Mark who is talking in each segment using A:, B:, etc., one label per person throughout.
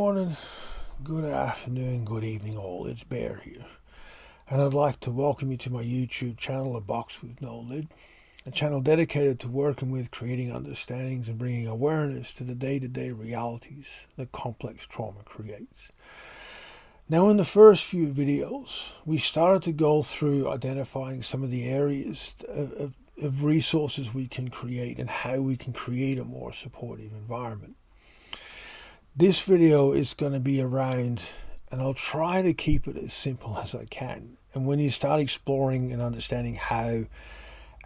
A: morning, good afternoon, good evening all, it's Bear here. And I'd like to welcome you to my YouTube channel, A Box With No Lid. A channel dedicated to working with, creating understandings and bringing awareness to the day-to-day realities that complex trauma creates. Now in the first few videos, we started to go through identifying some of the areas of resources we can create and how we can create a more supportive environment. This video is going to be around, and I'll try to keep it as simple as I can. And when you start exploring and understanding how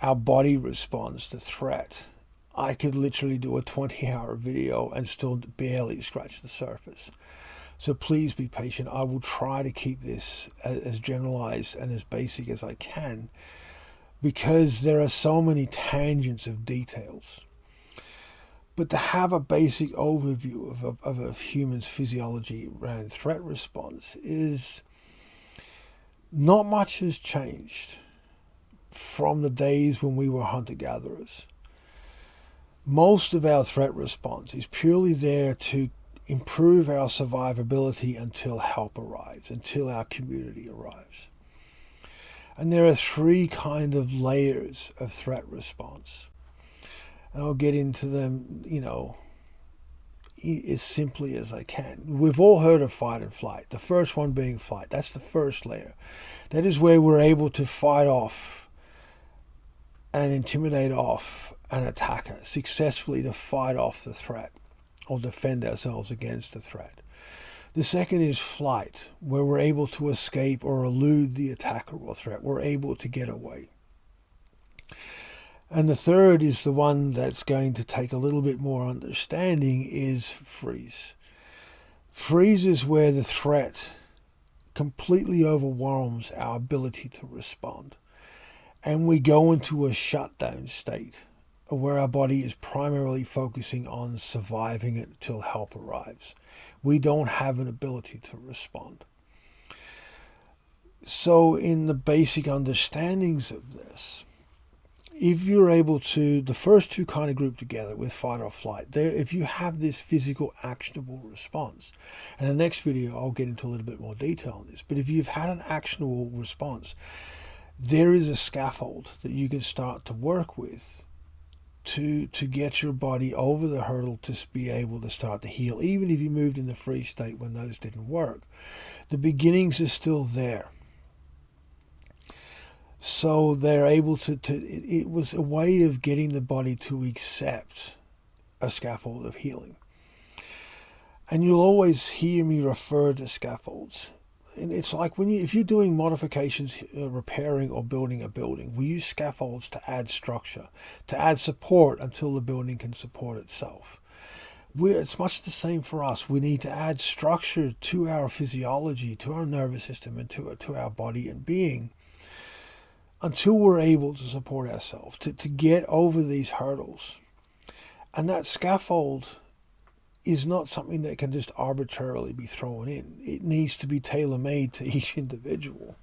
A: our body responds to threat, I could literally do a 20-hour video and still barely scratch the surface. So please be patient. I will try to keep this as generalized and as basic as I can, because there are so many tangents of details. But to have a basic overview of a human's physiology around threat response is not much has changed from the days when we were hunter-gatherers. Most of our threat response is purely there to improve our survivability until help arrives, until our community arrives. And there are three kind of layers of threat response. And I'll get into them, as simply as I can. We've all heard of fight and flight. The first one being flight. That's the first layer. That is where we're able to fight off and intimidate off an attacker, successfully to fight off the threat or defend ourselves against the threat. The second is flight, where we're able to escape or elude the attacker or threat. We're able to get away. And the third is the one that's going to take a little bit more understanding, is freeze. Freeze is where the threat completely overwhelms our ability to respond. And we go into a shutdown state where our body is primarily focusing on surviving it till help arrives. We don't have an ability to respond. So in the basic understandings of this, if you're able to, the first two kind of group together with fight or flight, if you have this physical actionable response, and the next video I'll get into a little bit more detail on this, but if you've had an actionable response, there is a scaffold that you can start to work with to get your body over the hurdle to be able to start to heal. Even if you moved in the freeze state when those didn't work, the beginnings are still there. So they're able to it was a way of getting the body to accept a scaffold of healing. And you'll always hear me refer to scaffolds. And it's like if you're doing modifications, repairing or building a building, we use scaffolds to add structure, to add support until the building can support itself. It's much the same for us. We need to add structure to our physiology, to our nervous system, and to our body and being, until we're able to support ourselves, to get over these hurdles. And that scaffold is not something that can just arbitrarily be thrown in. It needs to be tailor-made to each individual.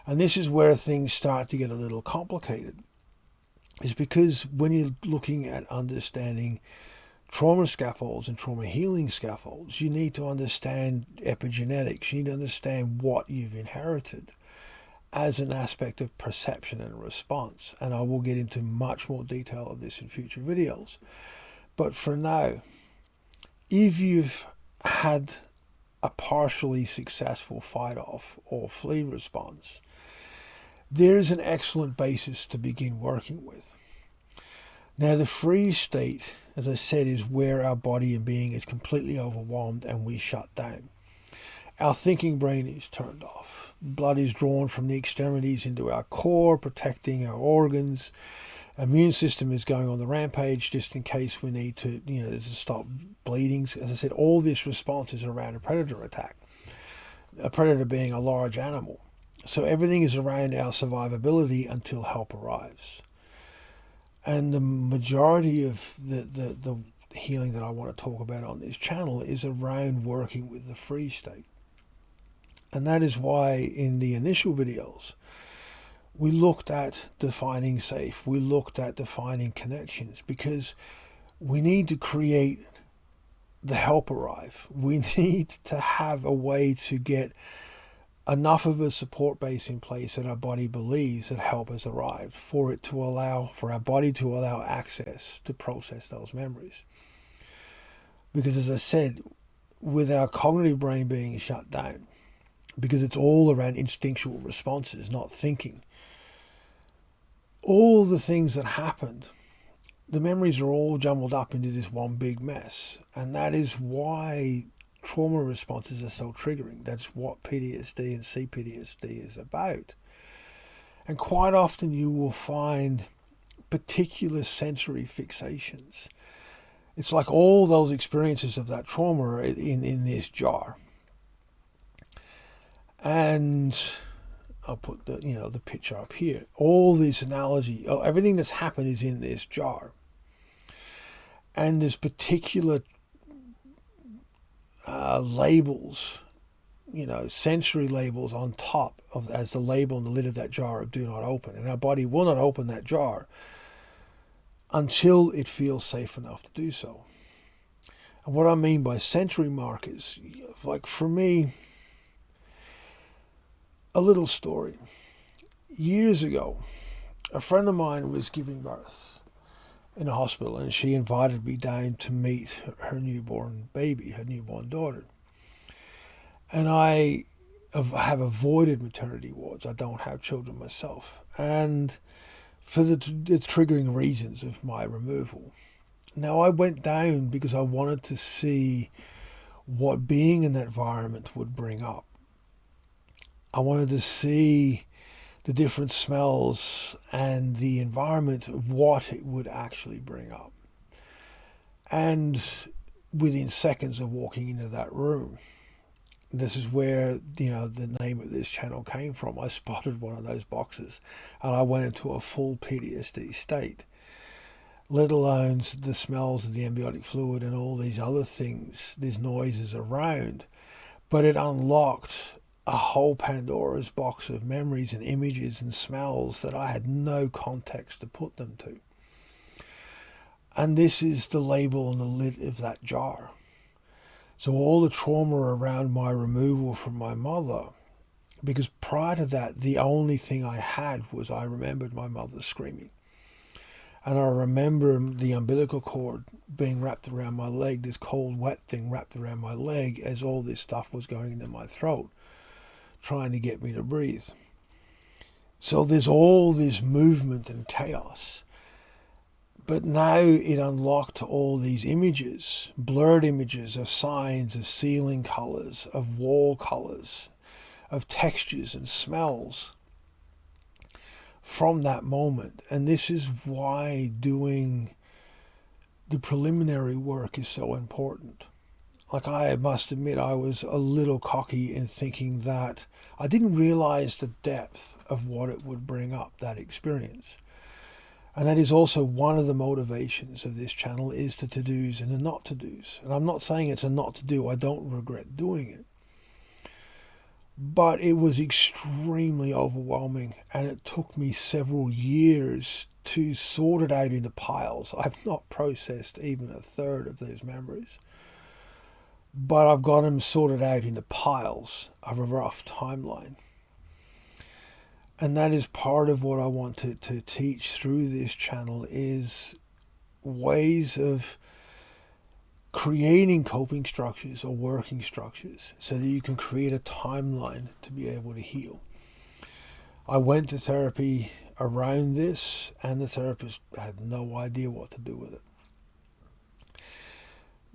A: And this is where things start to get a little complicated. Is because when you're looking at understanding trauma scaffolds and trauma healing scaffolds, you need to understand epigenetics. You need to understand what you've inherited as an aspect of perception and response. And I will get into much more detail of this in future videos. But for now, if you've had a partially successful fight-off or flee response, there is an excellent basis to begin working with. Now, the freeze state, as I said, is where our body and being is completely overwhelmed and we shut down. Our thinking brain is turned off. Blood is drawn from the extremities into our core, protecting our organs. Immune system is going on the rampage just in case we need to, to stop bleeding. As I said, all this response is around a predator attack. A predator being a large animal. So everything is around our survivability until help arrives. And the majority of the healing that I want to talk about on this channel is around working with the freeze state. And that is why in the initial videos, we looked at defining safe. We looked at defining connections, because we need to create the help arrive. We need to have a way to get enough of a support base in place that our body believes that help has arrived for our body to allow access to process those memories. Because as I said, with our cognitive brain being shut down, because it's all around instinctual responses, not thinking, all the things that happened, the memories are all jumbled up into this one big mess. And that is why trauma responses are so triggering. That's what PTSD and CPTSD is about. And quite often you will find particular sensory fixations. It's like all those experiences of that trauma are in this jar. And I'll put the picture up here. All this analogy, everything that's happened is in this jar. And there's particular labels, sensory labels on top of as the label on the lid of that jar of do not open. And our body will not open that jar until it feels safe enough to do so. And what I mean by sensory markers, like for me, a little story. Years ago, a friend of mine was giving birth in a hospital, and she invited me down to meet her newborn baby, her newborn daughter. And I have avoided maternity wards. I don't have children myself. And for the triggering reasons of my removal. Now, I went down because I wanted to see what being in that environment would bring up. I wanted to see the different smells and the environment of what it would actually bring up. And within seconds of walking into that room, this is where, the name of this channel came from. I spotted one of those boxes and I went into a full PTSD state, let alone the smells of the amniotic fluid and all these other things, these noises around. But it unlocked a whole Pandora's box of memories and images and smells that I had no context to put them to. And this is the label on the lid of that jar. So all the trauma around my removal from my mother, because prior to that, the only thing I had was I remembered my mother screaming. And I remember the umbilical cord being wrapped around my leg, this cold, wet thing wrapped around my leg as all this stuff was going into my throat, trying to get me to breathe. So there's all this movement and chaos. But now it unlocked all these images, blurred images of signs, of ceiling colors, of wall colors, of textures and smells from that moment. And this is why doing the preliminary work is so important. Like, I must admit, I was a little cocky in thinking that I didn't realize the depth of what it would bring up, that experience. And that is also one of the motivations of this channel, is the to-dos and the not-to-dos. And I'm not saying it's a not-to-do. I don't regret doing it. But it was extremely overwhelming, and it took me several years to sort it out into piles. I've not processed even a third of those memories. But I've got them sorted out into piles of a rough timeline. And that is part of what I want to teach through this channel, is ways of creating coping structures or working structures so that you can create a timeline to be able to heal. I went to therapy around this, and the therapist had no idea what to do with it.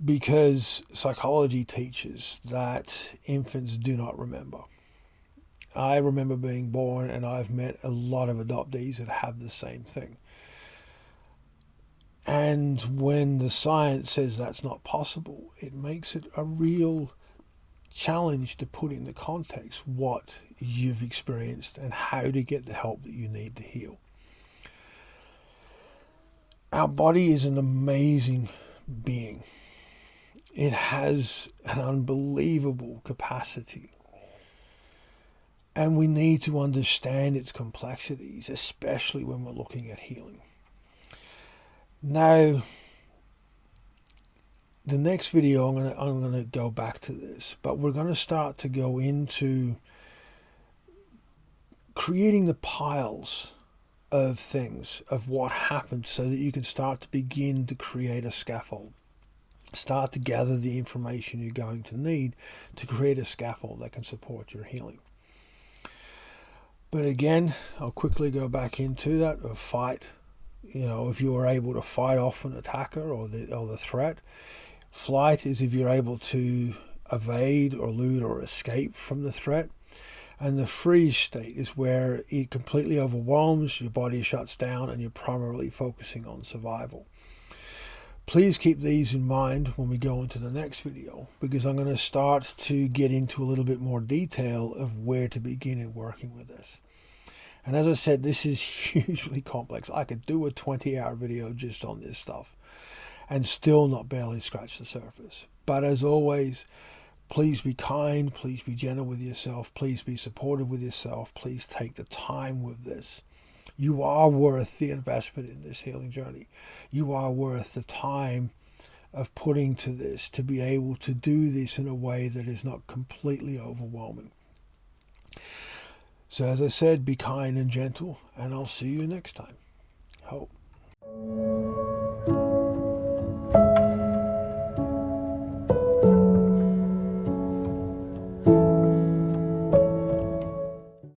A: Because psychology teaches that infants do not remember. I remember being born, and I've met a lot of adoptees that have the same thing. And when the science says that's not possible, it makes it a real challenge to put into context what you've experienced and how to get the help that you need to heal. Our body is an amazing being. It has an unbelievable capacity. And we need to understand its complexities, especially when we're looking at healing. Now, the next video, I'm gonna go back to this, but we're gonna start to go into creating the piles of things, of what happened, so that you can start to begin to create a scaffold. Start to gather the information you're going to need to create a scaffold that can support your healing. But again, I'll quickly go back into that of fight. You know, if you are able to fight off an attacker or the threat. Flight is if you're able to evade or elude or escape from the threat. And the freeze state is where it completely overwhelms, your body shuts down, and you're primarily focusing on survival. Please keep these in mind when we go into the next video, because I'm going to start to get into a little bit more detail of where to begin in working with this. And as I said, this is hugely complex. I could do a 20-hour video just on this stuff and still not barely scratch the surface. But as always, please be kind, please be gentle with yourself, please be supportive with yourself, please take the time with this. You are worth the investment in this healing journey. You are worth the time of putting to this, to be able to do this in a way that is not completely overwhelming. So as I said, be kind and gentle, and I'll see you next time. Hope.